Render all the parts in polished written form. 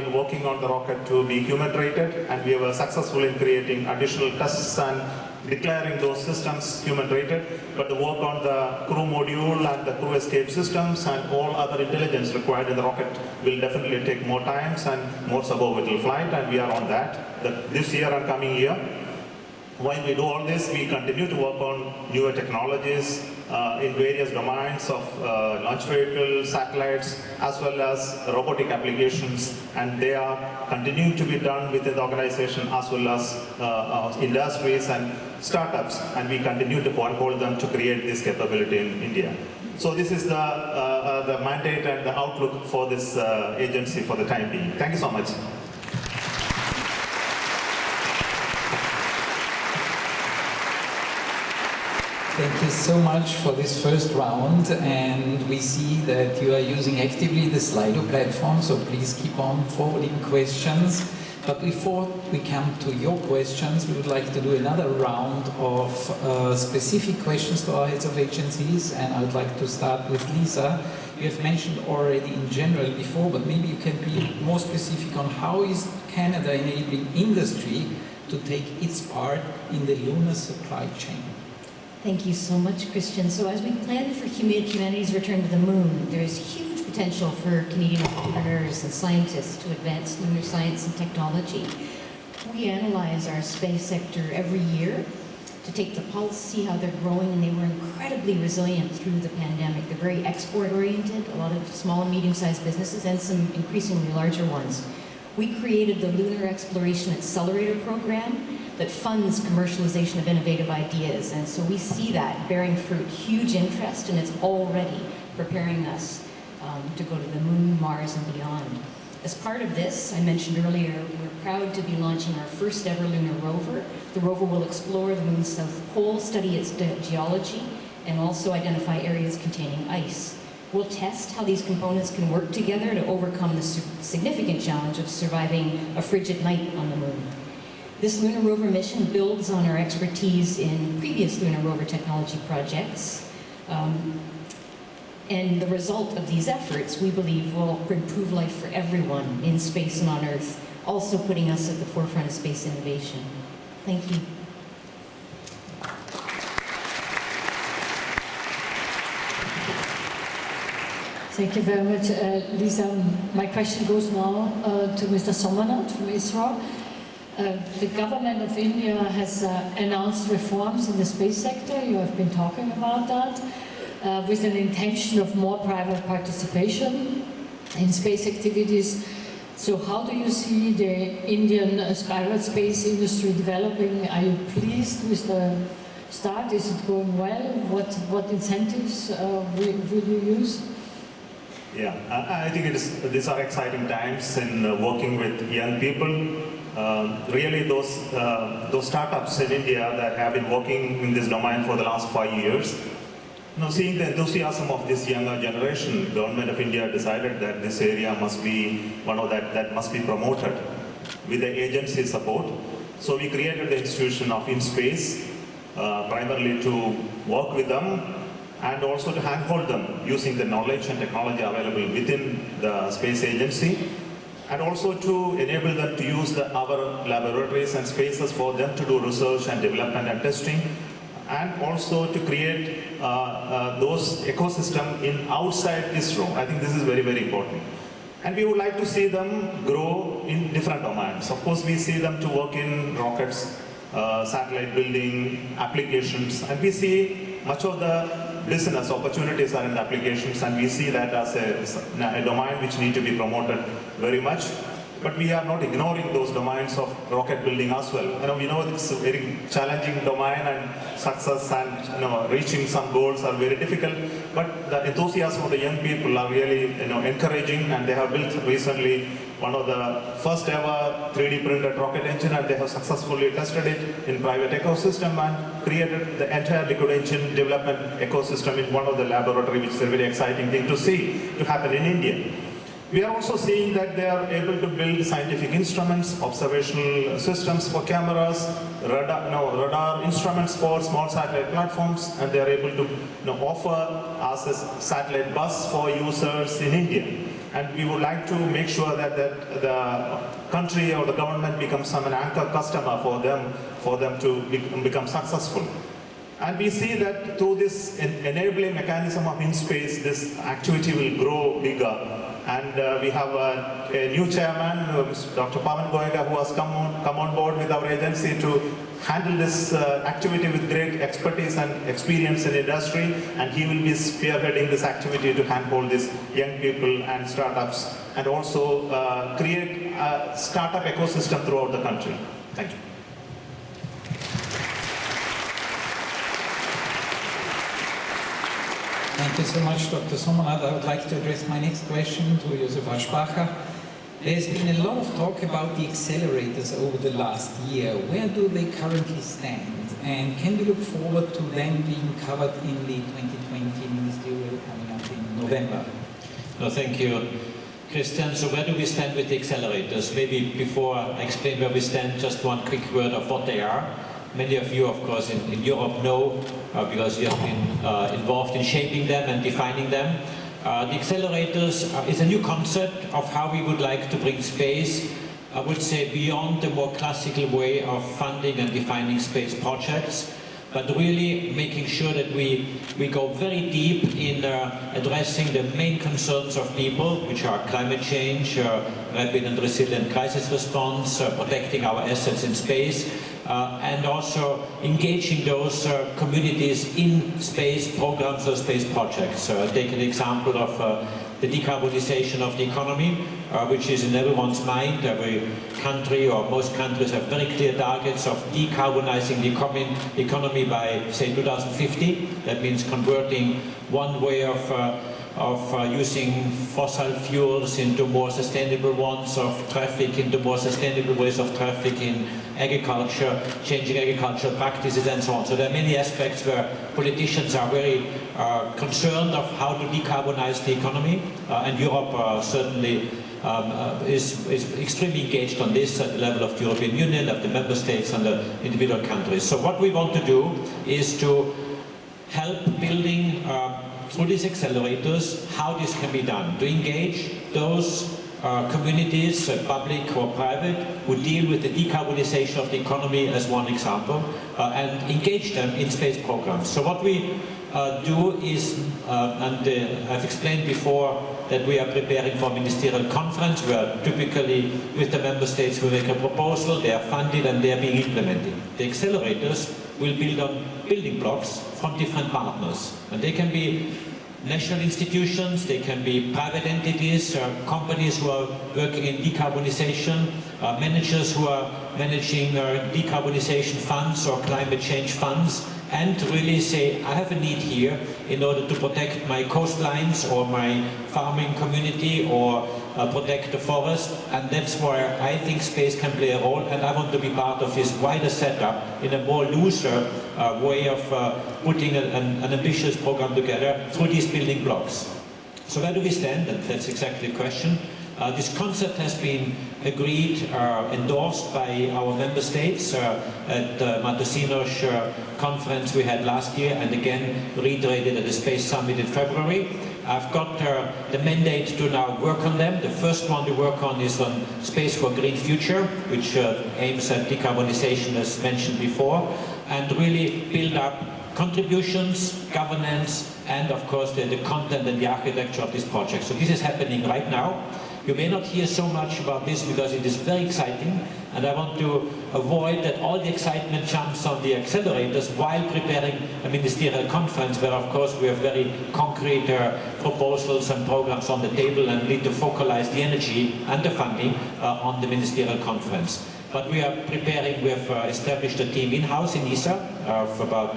been working on the rocket to be human-rated, and we were successful in creating additional tests and declaring those systems human-rated. But the work on the crew module and the crew escape systems and all other intelligence required in the rocket will definitely take more time and more suborbital flight, and we are on that this year and coming year. While we do all this, we continue to work on newer technologies in various domains of launch vehicles, satellites, as well as robotic applications, and they are continuing to be done within the organization as well as industries and startups, and we continue to handhold them to create this capability in India. So this is the mandate and the outlook for this agency for the time being. Thank you so much. Thank you so much for this first round, and we see that you are using actively the Slido platform, so please keep on forwarding questions. But before we come to your questions, we would like to do another round of specific questions to our heads of agencies, and I would like to start with Lisa. You have mentioned already in general before, but maybe you can be more specific on how is Canada enabling industry to take its part in the lunar supply chain? Thank you so much, Christian. So as we plan for humanity's return to the moon, there is huge potential for Canadian entrepreneurs and scientists to advance lunar science and technology. We analyze our space sector every year to take the pulse, see how they're growing, and they were incredibly resilient through the pandemic. They're very export-oriented, a lot of small and medium-sized businesses, and some increasingly larger ones. We created the Lunar Exploration Accelerator Program that funds commercialization of innovative ideas. And so we see that bearing fruit, huge interest, and it's already preparing us to go to the moon, Mars, and beyond. As part of this, I mentioned earlier, we're proud to be launching our first ever lunar rover. The rover will explore the moon's south pole, study its geology, and also identify areas containing ice. We'll test how these components can work together to overcome the significant challenge of surviving a frigid night on the moon. This lunar rover mission builds on our expertise in previous lunar rover technology projects. And the result of these efforts, we believe, will improve life for everyone in space and on Earth, also putting us at the forefront of space innovation. Thank you. Thank you very much, Lisa. My question goes now to Mr. Sommernath from ISRO. The government of India has announced reforms in the space sector. You have been talking about that, with an intention of more private participation in space activities. So how do you see the Indian private space industry developing? Are you pleased with the start? Is it going well? What incentives will you use? Yeah, I think these are exciting times in working with young people. Really those startups in India that have been working in this domain for the last 5 years, seeing the enthusiasm of this younger generation, the government of India decided that this area must be one of that must be promoted with the agency support. So we created the institution of InSpace, primarily to work with them and also to handhold them using the knowledge and technology available within the space agency, and also to enable them to use our laboratories and spaces for them to do research and development and testing, and also to create those ecosystem in outside ISRO. I think this is very, very important. And we would like to see them grow in different domains. Of course, we see them to work in rockets, satellite building, applications, and we see much of the business opportunities are in the applications, and we see that as a domain which need to be promoted very much. But we are not ignoring those domains of rocket building as well. We know it's a very challenging domain, and success and reaching some goals are very difficult. But the enthusiasm of the young people are really encouraging, and they have built recently one of the first ever 3D printed rocket engine, and they have successfully tested it in private ecosystem and created the entire liquid engine development ecosystem in one of the laboratory, which is a very exciting thing to see to happen in India. We are also seeing that they are able to build scientific instruments, observational systems for cameras, radar instruments for small satellite platforms, and they are able to offer us a satellite bus for users in India. and we would like to make sure that the country or the government becomes an anchor customer for them to become successful. And we see that through this enabling mechanism of InSpace, this activity will grow bigger. And we have a new chairman, Dr. Pavan Goenka, who has come on board with our agency to handle this activity with great expertise and experience in industry. And he will be spearheading this activity to handhold these young people and startups, and also create a startup ecosystem throughout the country. Thank you. Thank you so much, Dr. Somanath. I would like to address my next question to Josef Aschbacher. There's been a lot of talk about the accelerators over the last year. Where do they currently stand? And can we look forward to them being covered in the 2020 ministerial coming up in November? No, thank you, Christian. So where do we stand with the accelerators? Maybe before I explain where we stand, just one quick word of what they are. Many of you, of course, in Europe know, because you have been involved in shaping them and defining them. The accelerators is a new concept of how we would like to bring space, I would say, beyond the more classical way of funding and defining space projects, but really making sure that we go very deep in addressing the main concerns of people, which are climate change, rapid and resilient crisis response, protecting our assets in space, and also engaging those communities in space programs or space projects. Take an example of the decarbonization of the economy, which is in everyone's mind. Every country, or most countries, have very clear targets of decarbonizing the economy by, say, 2050. That means converting one way of using fossil fuels into more sustainable ones, of traffic into more sustainable ways of traffic, in agriculture, changing agricultural practices, and so on. So there are many aspects where politicians are very concerned of how to decarbonize the economy, and Europe certainly is extremely engaged on this at the level of the European Union, of the member states and the individual countries. So what we want to do is to help building through these accelerators how this can be done, to engage those communities, public or private, who deal with the decarbonization of the economy as one example, and engage them in space programs. So what we do is, and I've explained before that we are preparing for a ministerial conference where typically with the member states we make a proposal, they are funded and they are being implemented. The accelerators will build on building blocks from different partners, and they can be national institutions, they can be private entities, companies who are working in decarbonization, managers who are managing decarbonization funds or climate change funds, and to really say, I have a need here in order to protect my coastlines or my farming community, or protect the forest, and that's where I think space can play a role, and I want to be part of this wider setup in a more looser way of putting an ambitious program together through these building blocks. So where do we stand? And that's exactly the question. This concept has been agreed, endorsed by our member states at the Matosinhos conference we had last year, and again reiterated at the Space Summit in February. I've got the mandate to now work on them. The first one to work on is on Space for Green Future, which aims at decarbonization, as mentioned before, and really build up contributions, governance, and of course the content and the architecture of this project. So this is happening right now. You may not hear so much about this because it is very exciting, and I want to avoid that all the excitement jumps on the accelerators while preparing a ministerial conference where, of course, we have very concrete proposals and programs on the table and need to focalize the energy and the funding on the ministerial conference. But we are preparing, we have established a team in-house in ISA of about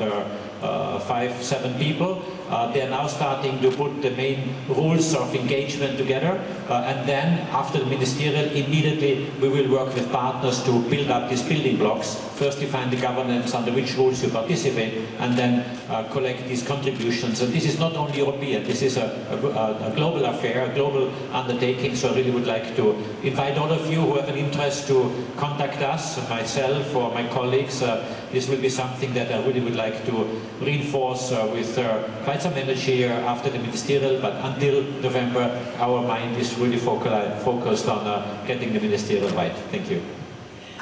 5-7 people. They are now starting to put the main rules of engagement together, and then after the ministerial, immediately we will work with partners to build up these building blocks first define the governance under which rules you participate, and then collect these contributions. And this is not only European, this is a global affair, a global undertaking, so I really would like to invite all of you who have an interest to contact us, myself or my colleagues. This will be something that I really would like to reinforce with quite some energy after the ministerial, but until November our mind is really focused on getting the ministerial right. Thank you.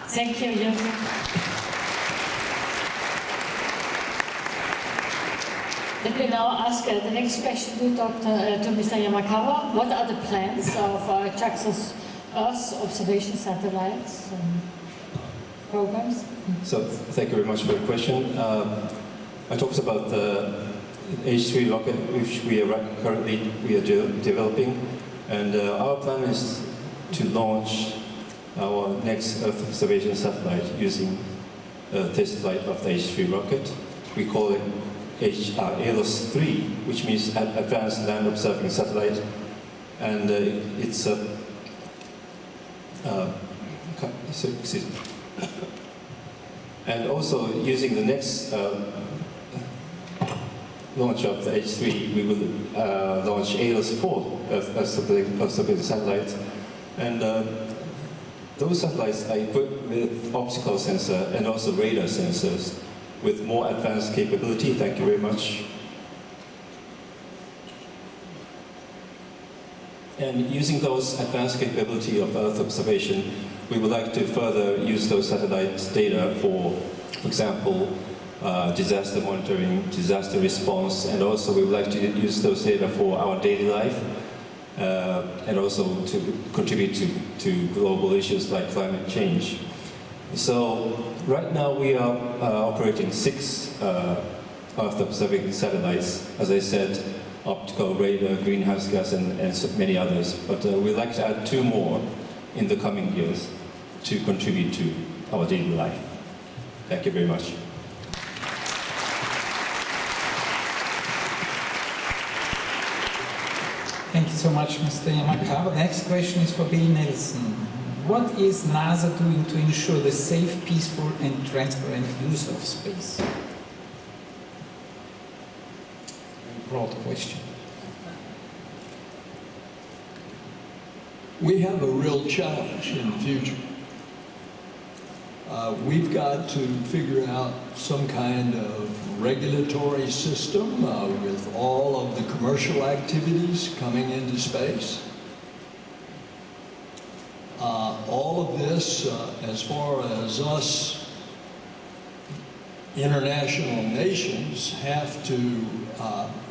Thank you, Jürgen. Let me now ask the next question to Mr. Yamakawa. What are the plans of JAXA's Earth observation satellites and programs? So thank you very much for the question. I talked about the H3 rocket, which we are currently developing, and our plan is to launch our next Earth observation satellite using a test flight of the H3 rocket. We call it ALOS-3, which means Advanced Land Observing Satellite, and it's a excuse me. And also using the next launch of the H3, we will launch ALOS-4 observing satellites, and those satellites are equipped with optical sensor and also radar sensors with more advanced capability. Thank you very much. And using those advanced capability of Earth observation, we would like to further use those satellite data for example, disaster monitoring, disaster response, and also we would like to use those data for our daily life, and also to contribute to global issues like climate change. So right now we are operating 6 Earth observing satellites, as I said, optical, radar, greenhouse gas, and so many others. But we'd like to add 2 more in the coming years to contribute to our daily life. Thank you very much. Thank you so much, Mr. Yamakawa. Next question is for Bill Nelson. What is NASA doing to ensure the safe, peaceful, and transparent use of space? Broad question. We have a real challenge in the future. We've got to figure out some kind of regulatory system with all of the commercial activities coming into space. All of this, as far as us international nations have to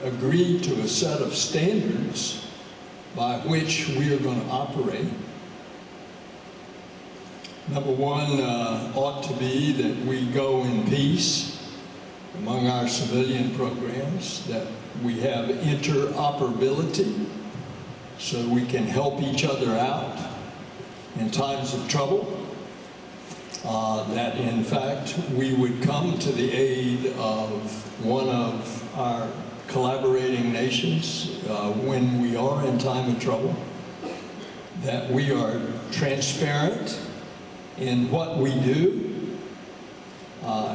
agree to a set of standards by which we are going to operate. Number one ought to be that we go in peace among our civilian programs, that we have interoperability so we can help each other out in times of trouble, that in fact we would come to the aid of one of our collaborating nations when we are in time of trouble, that we are transparent in what we do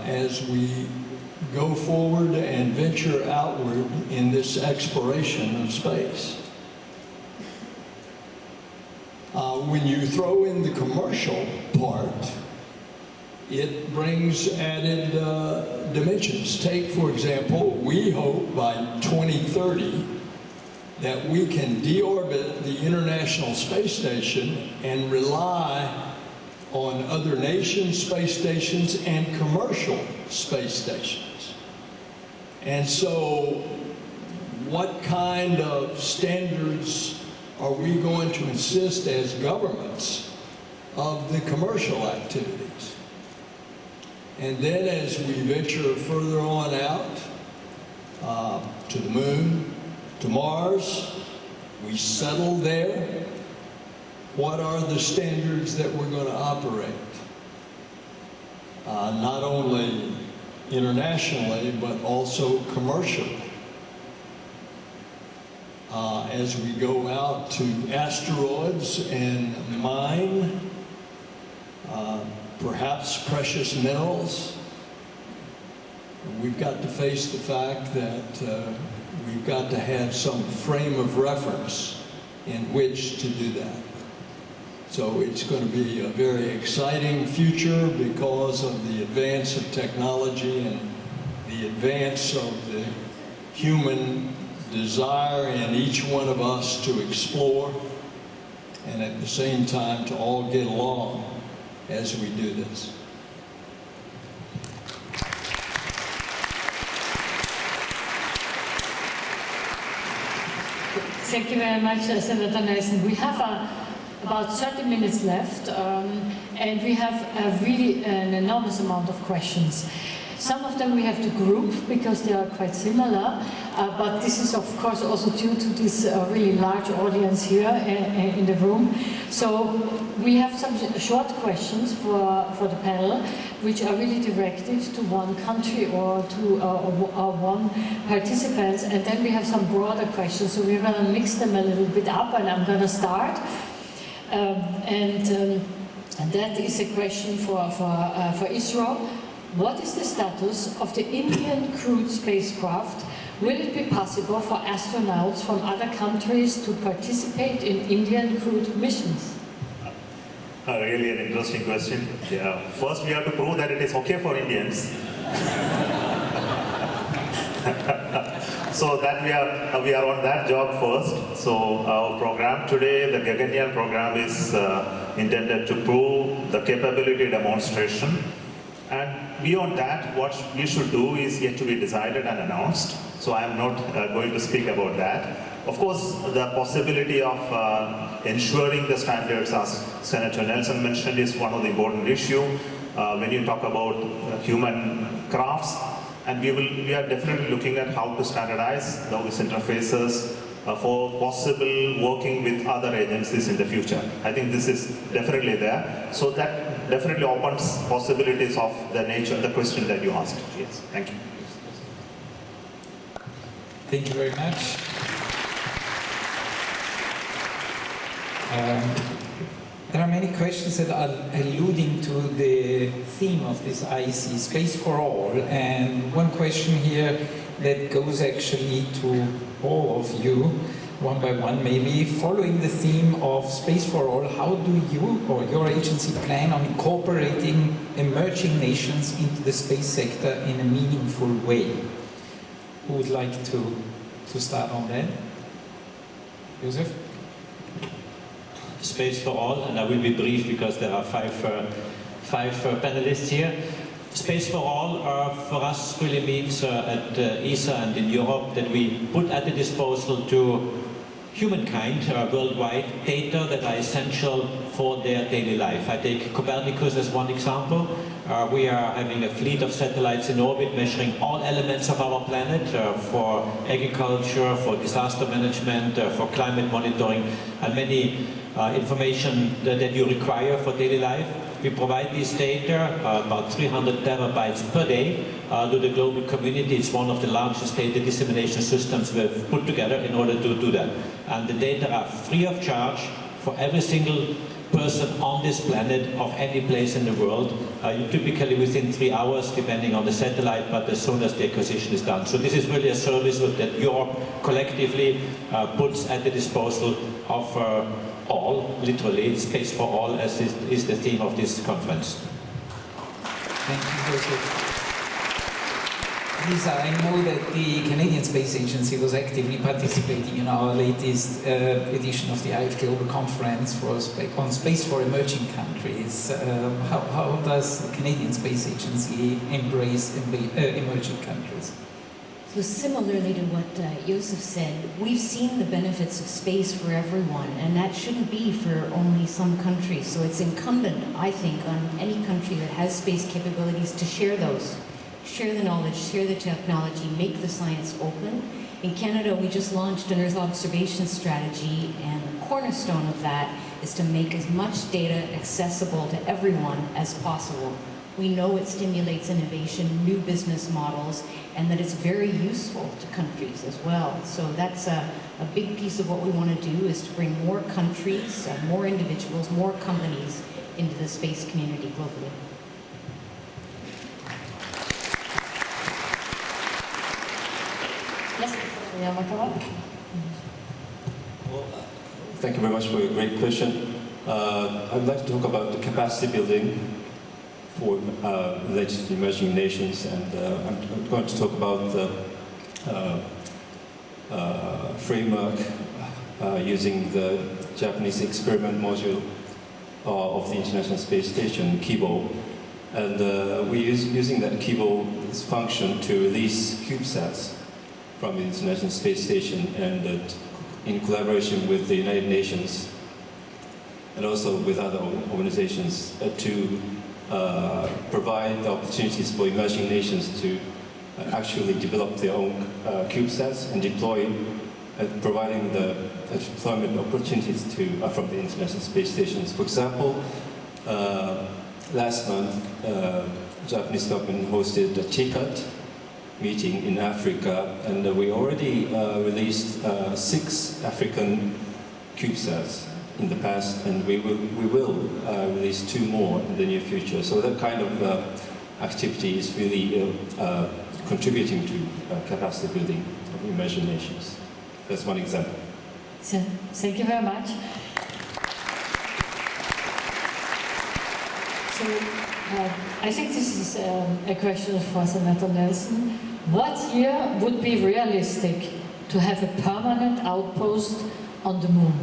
as we go forward and venture outward in this exploration of space. When you throw in the commercial part, it brings added dimensions. Take, for example, we hope by 2030 that we can deorbit the International Space Station and rely on other nations' space stations and commercial space stations. And so what kind of standards are we going to insist as governments of the commercial activities? And then as we venture further on out to the moon, to Mars, we settle there. What are the standards that we're going to operate? Not only internationally, but also commercially. As we go out to asteroids and mine perhaps precious minerals. We've got to face the fact that we've got to have some frame of reference in which to do that. So it's going to be a very exciting future because of the advance of technology and the advance of the human desire in each one of us to explore and at the same time to all get along as we do this. Thank you very much, Senator Nelson. We have about 30 minutes left, and we have really an enormous amount of questions. Some of them we have to group because they are quite similar, but this is of course also due to this really large audience here in the room. So we have some short questions for the panel, which are really directed to one country or to one participant, and then we have some broader questions. So we're going to mix them a little bit up, and I'm going to start. And that is a question for Israel. What is the status of the Indian crewed spacecraft? Will it be possible for astronauts from other countries to participate in Indian crewed missions? Really an interesting question. Yeah. First, we have to prove that it is okay for Indians. So that we are on that job first. So our program today, the Gaganyaan program, is intended to prove the capability demonstration. And beyond that, what we should do is yet to be decided and announced. So I am not going to speak about that. Of course, the possibility of ensuring the standards, as Senator Nelson mentioned, is one of the important issues when you talk about human crafts. And we are definitely looking at how to standardize those interfaces for possible working with other agencies in the future. I think this is definitely there. So that definitely opens possibilities of the nature, the question that you asked. Yes, thank you. Thank you very much. There are many questions that are alluding to the theme of this IAC, Space for All, and one question here that goes actually to all of you, one by one maybe. Following the theme of Space for All, how do you or your agency plan on incorporating emerging nations into the space sector in a meaningful way? Who would like to start on that? Joseph? Space for All, and I will be brief because there are five panelists here. Space for All for us really means at ESA and in Europe that we put at the disposal to humankind worldwide data that are essential for their daily life. I take Copernicus as one example. We are having a fleet of satellites in orbit measuring all elements of our planet for agriculture, for disaster management, for climate monitoring, and many information that you require for daily life. We provide this data, about 300 terabytes per day, to the global community. It's one of the largest data dissemination systems we've put together in order to do that. And the data are free of charge for every single person on this planet of any place in the world, typically within 3 hours depending on the satellite, but as soon as the acquisition is done. So this is really a service that Europe collectively puts at the disposal of all, literally, Space for All, as is the theme of this conference. Thank you, Joseph. Lisa, I know that the Canadian Space Agency was actively participating in our latest edition of the IF Global Conference on Space for Emerging Countries. How does the Canadian Space Agency embrace emerging countries? So similarly to what Joseph said, we've seen the benefits of space for everyone, and that shouldn't be for only some countries. So it's incumbent, I think, on any country that has space capabilities to share those. Share the knowledge, share the technology, make the science open. In Canada, we just launched an Earth observation strategy, and the cornerstone of that is to make as much data accessible to everyone as possible. We know it stimulates innovation, new business models, and that it's very useful to countries as well. So that's a big piece of what we want to do, is to bring more countries, more individuals, more companies into the space community globally. Yes, yeah, Makara. Thank you very much for your great question. I'd like to talk about the capacity building for related to emerging nations, and I'm going to talk about the framework using the Japanese experiment module of the International Space Station, KIBO. And we're using that KIBO's function to release CubeSats from the International Space Station, and in collaboration with the United Nations and also with other organizations to provide the opportunities for emerging nations to actually develop their own CubeSats and deploy, providing the deployment opportunities to, from the International Space Stations. For example, last month, Japanese government hosted a TICAT meeting in Africa, and we already released 6 African CubeSats in the past, and we will release 2 more in the near future. So that kind of activity is really contributing to capacity building of emerging nations. That's one example. So, thank you very much. So, I think this is a question for Senator Nelson. What year would be realistic to have a permanent outpost on the moon?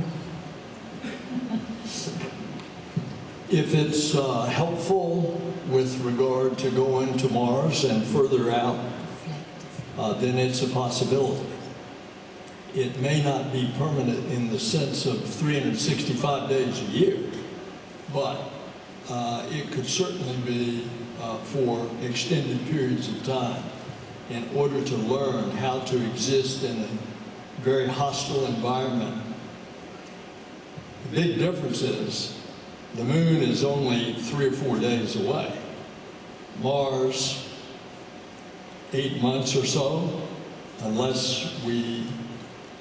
If it's helpful with regard to going to Mars and further out, then it's a possibility. It may not be permanent in the sense of 365 days a year, but it could certainly be for extended periods of time in order to learn how to exist in a very hostile environment. The big difference is the moon is only 3 or 4 days away. Mars, 8 months or so, unless we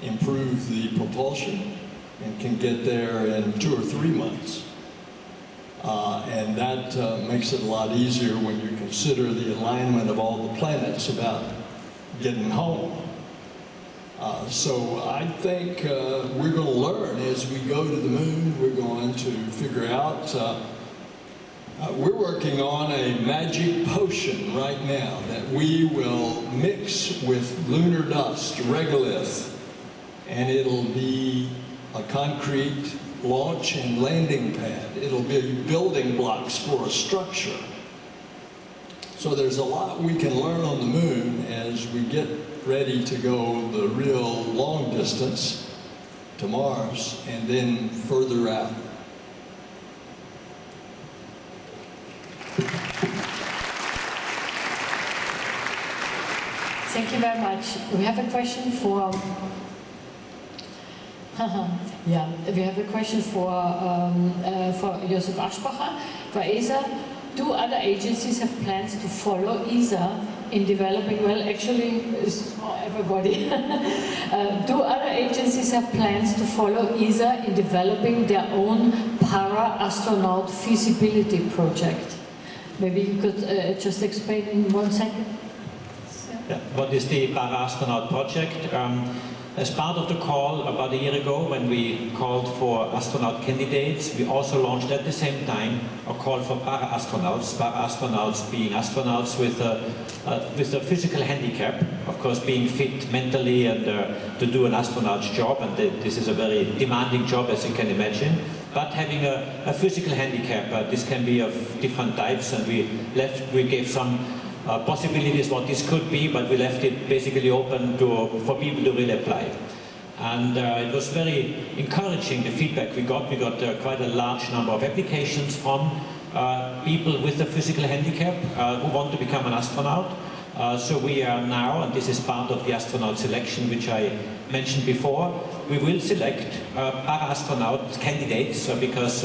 improve the propulsion and can get there in 2 or 3 months. And that makes it a lot easier when you consider the alignment of all the planets about getting home. So I think we're going to learn as we go to the moon. We're going to figure out, we're working on a magic potion right now that we will mix with lunar dust, regolith, and it'll be a concrete launch and landing pad. It'll be building blocks for a structure. So there's a lot we can learn on the moon as we get ready to go the real long distance to Mars and then further out. Thank you very much. We have a question for yeah, we have a question for Josef Aschbacher, for ESA. Do other agencies have plans to follow ESA in developing, well, actually, it's for everybody. Do other agencies have plans to follow ESA in developing their own para-astronaut feasibility project? Maybe you could just explain in 1 second. Yeah. What is the para-astronaut project? As part of the call about a year ago, when we called for astronaut candidates, we also launched at the same time a call for para-astronauts being astronauts with a physical handicap, of course being fit mentally and to do an astronaut's job, and this is a very demanding job, as you can imagine, but having a physical handicap. This can be of different types, and we gave some possibilities what this could be, but we left it basically open for people to really apply. And it was very encouraging, the feedback we got. We got quite a large number of applications from people with a physical handicap who want to become an astronaut. So we are now, and this is part of the astronaut selection which I mentioned before, we will select para-astronaut candidates because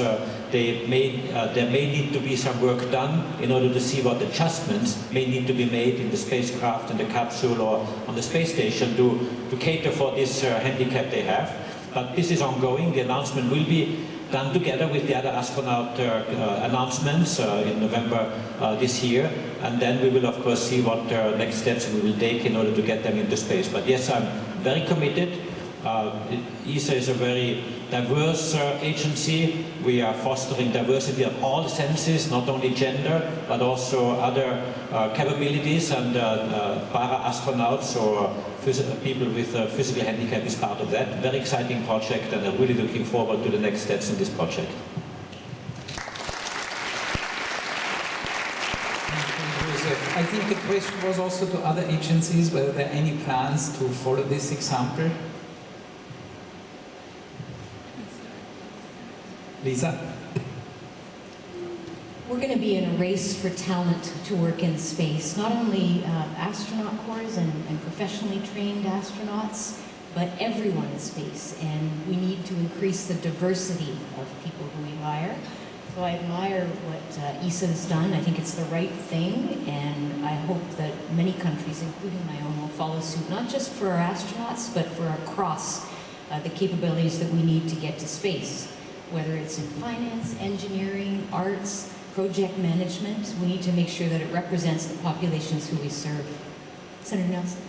there may need to be some work done in order to see what adjustments may need to be made in the spacecraft, in the capsule, or on the space station to cater for this handicap they have. But this is ongoing. The announcement will be done together with the other astronaut announcements in November this year. And then we will of course see what next steps we will take in order to get them into space. But yes, I'm very committed. ESA is a very diverse agency. We are fostering diversity of all senses, not only gender, but also other capabilities, and para-astronauts or people with physical handicap is part of that. Very exciting project, and I'm really looking forward to the next steps in this project. I think the question was also to other agencies, whether there are any plans to follow this example. Lisa? We're going to be in a race for talent to work in space, not only astronaut corps and professionally trained astronauts, but everyone in space. And we need to increase the diversity of people who we hire. So I admire what ESA has done. I think it's the right thing, and I hope that many countries, including my own, will follow suit, not just for our astronauts, but for across the capabilities that we need to get to space. Whether it's in finance, engineering, arts, project management, we need to make sure that it represents the populations who we serve. Senator Nelson.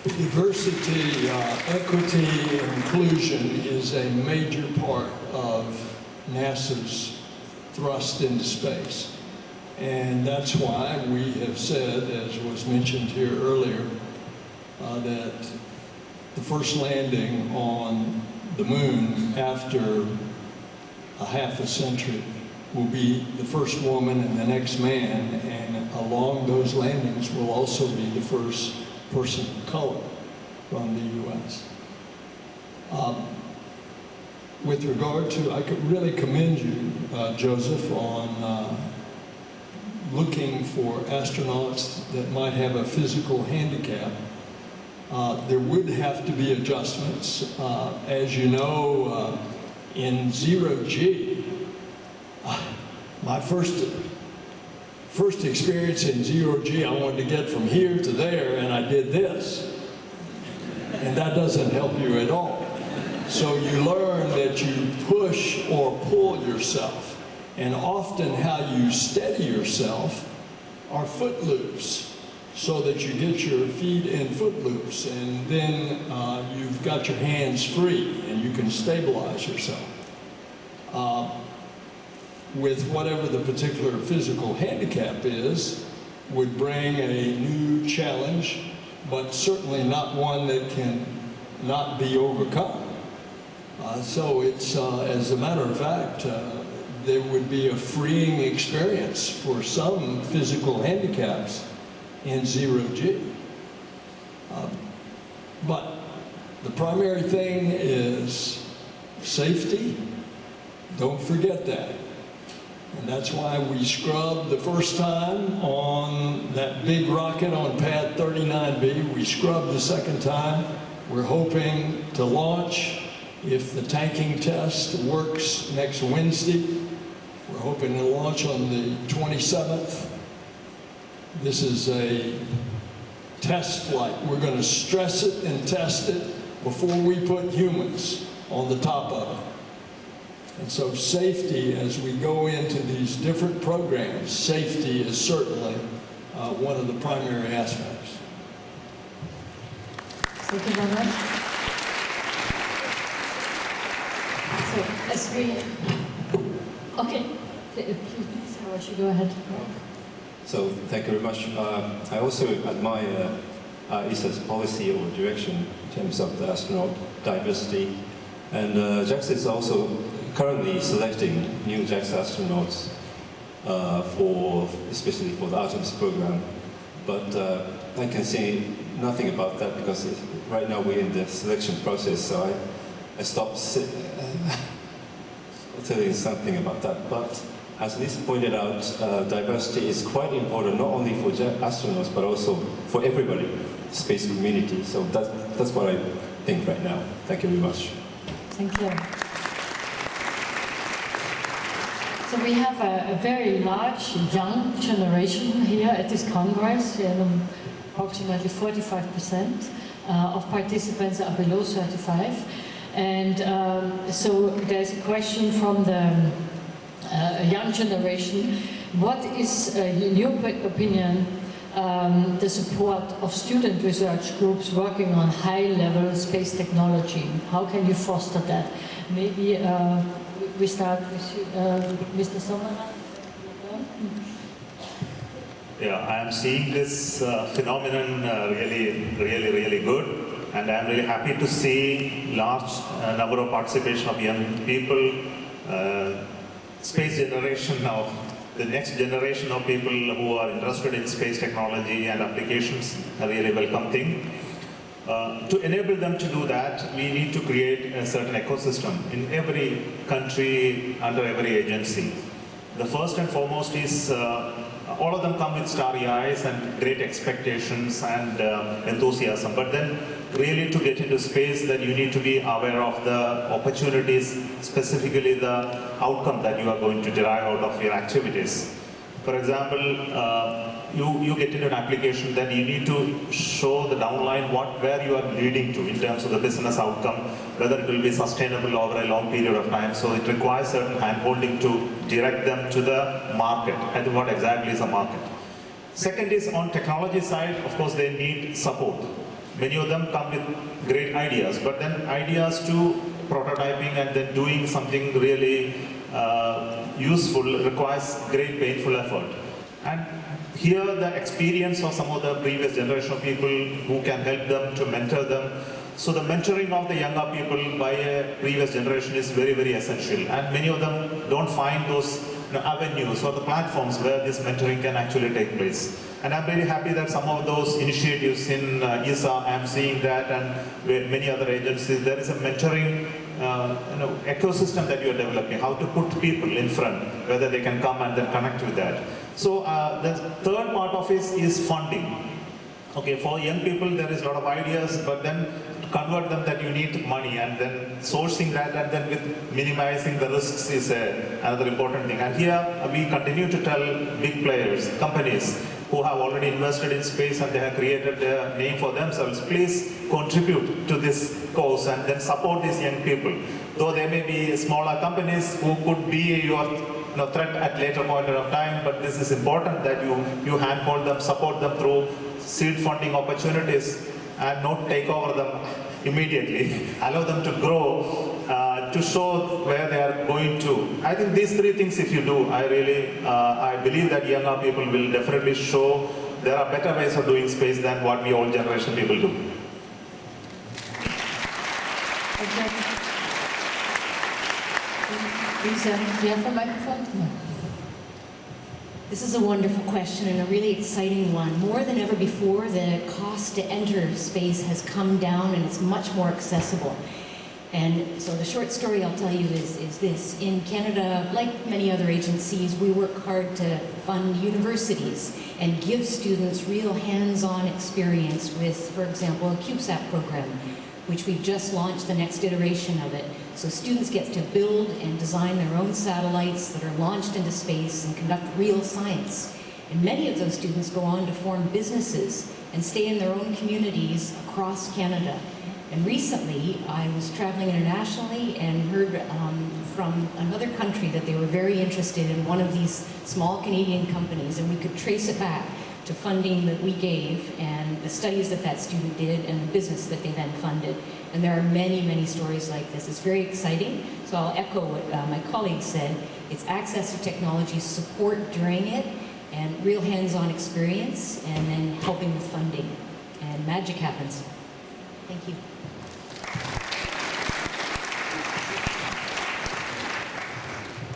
Diversity, equity, inclusion is a major part of NASA's thrust into space. And that's why we have said, as was mentioned here earlier, that the first landing on the moon after a half a century will be the first woman and the next man, and along those landings will also be the first person of color from the U.S. With regard to, I could really commend you, Joseph, on looking for astronauts that might have a physical handicap. There would have to be adjustments. As you know, in 0G, my first experience in 0G, I wanted to get from here to there, and I did this. And that doesn't help you at all. So you learn that you push or pull yourself. And often how you steady yourself are foot loops, so that you get your feet in foot loops, and then you've got your hands free and you can stabilize yourself. With whatever the particular physical handicap is, would bring a new challenge, but certainly not one that can not be overcome. So it's, as a matter of fact, there would be a freeing experience for some physical handicaps in 0G. But the primary thing is safety. Don't forget that. And that's why we scrubbed the first time on that big rocket on pad 39B. We scrubbed the second time. We're hoping to launch, if the tanking test works, next Wednesday. We're hoping to launch on the 27th. This is a test flight. We're going to stress it and test it before we put humans on the top of it. And so safety, as we go into these different programs, safety is certainly one of the primary aspects. Thank you very much. So, as we... Okay, please, how should go ahead. So thank you very much. I also admire ESA's policy or direction in terms of the astronaut diversity. And JAXA is also currently selecting new JAXA astronauts especially for the Artemis program. But I can say nothing about that because right now we're in the selection process, so I stopped telling something about that. But as Lisa pointed out, diversity is quite important, not only for astronauts, but also for everybody, space community. So that's what I think right now. Thank you very much. Thank you. So we have a very large young generation here at this Congress, and approximately 45% of participants are below 35. And so there's a question from the young generation. What is, in your opinion, the support of student research groups working on high-level space technology? How can you foster that? Maybe we start with you, Mr. Sommermann. Yeah, I am seeing this phenomenon really good. And I'm really happy to see large number of participation of young people, space generation now, the next generation of people who are interested in space technology and applications, a really welcome thing. To enable them to do that, we need to create a certain ecosystem in every country, under every agency. The first and foremost is all of them come with starry eyes and great expectations and enthusiasm, but then really to get into space, that you need to be aware of the opportunities, specifically the outcome that you are going to derive out of your activities. For example, you get into an application, then you need to show the downline where you are leading to in terms of the business outcome, whether it will be sustainable over a long period of time. So it requires certain hand-holding to direct them to the market, and what exactly is a market. Second is on technology side, of course they need support. Many of them come with great ideas, but then ideas to prototyping and then doing something really useful requires great painful effort. And here the experience of some of the previous generation of people who can help them, to mentor them. So the mentoring of the younger people by a previous generation is very essential. And many of them don't find those avenues or the platforms where this mentoring can actually take place. And I'm very happy that some of those initiatives in ESA, I'm seeing that, and many other agencies, there is a mentoring ecosystem that you are developing, how to put people in front, whether they can come and then connect with that. So the third part of it is funding. Okay, for young people there is a lot of ideas, but then to convert them that you need money, and then sourcing that, and then with minimizing the risks is another important thing. And here we continue to tell big players, companies who have already invested in space and they have created a name for themselves, please contribute to this cause and then support these young people. Though there may be smaller companies who could be your threat at later point of time, but this is important that you handhold them, support them through seed funding opportunities, and not take over them immediately. Allow them to grow, to show where they are going to. I think these three things, if you do, I believe that younger people will definitely show there are better ways of doing space than what we old generation people do. Okay. Lisa, do you have a microphone? No. This is a wonderful question and a really exciting one. More than ever before, the cost to enter space has come down and it's much more accessible. And so the short story I'll tell you is this. In Canada, like many other agencies, we work hard to fund universities and give students real hands-on experience with, for example, a CubeSat program, which we've just launched the next iteration of it. So students get to build and design their own satellites that are launched into space and conduct real science. And many of those students go on to form businesses and stay in their own communities across Canada. And recently, I was traveling internationally and heard from another country that they were very interested in one of these small Canadian companies, and we could trace it back to funding that we gave and the studies that student did and the business that they then funded. And there are many stories like this. It's very exciting. So I'll echo what my colleague said. It's access to technology, support during it, and real hands-on experience, and then helping with funding. And magic happens. Thank you.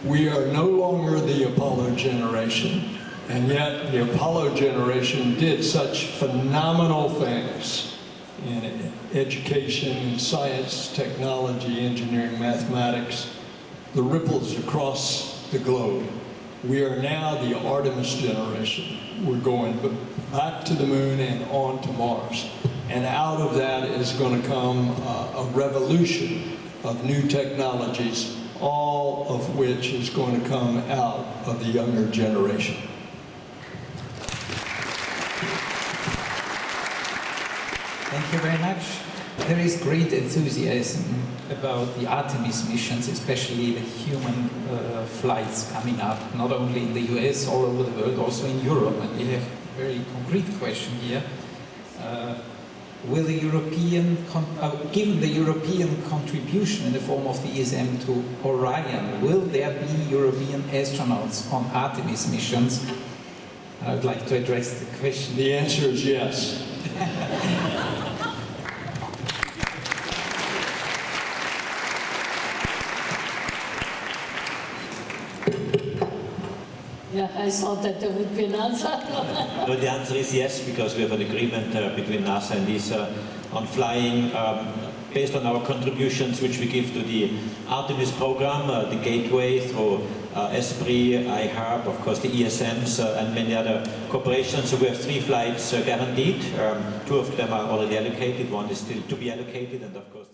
We are no longer the Apollo generation, and yet the Apollo generation did such phenomenal things in education, in science, technology, engineering, mathematics, the ripples across the globe. We are now the Artemis generation. We're going back to the moon and on to Mars. And out of that is going to come a revolution of new technologies, all of which is going to come out of the younger generation. Thank you very much. there is great enthusiasm about the Artemis missions, especially the human flights coming up, not only in the US, all over the world, also in Europe. And we have a very concrete question here. Will the given the European contribution in the form of the ESM to Orion, will there be European astronauts on Artemis missions? I would like to address the question. The answer is yes. Yeah, I thought that there would be an answer. No, the answer is yes, because we have an agreement between NASA and ESA on flying based on our contributions which we give to the Artemis program, the Gateway through ESPRI, IHARP, of course the ESMs and many other corporations. So we have 3 flights guaranteed. 2 of them are already allocated, 1 is still to be allocated, and of course